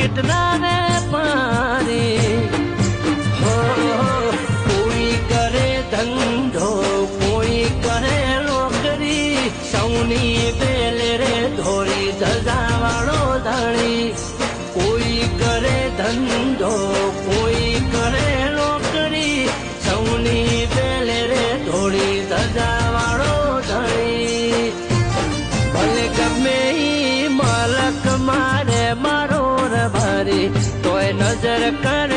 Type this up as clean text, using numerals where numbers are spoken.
market ना व्यापारी हो कोई करे धंधो कोई करे नौकरी सौनी पेले रे धोरी धजा वाળો धणी कोई करे धंधो कोई करे नौकरी सौनी पेले रे धोरी धजा वाળો धणी भले गमे मालक मारे मारो रे भारी तोय नजर कर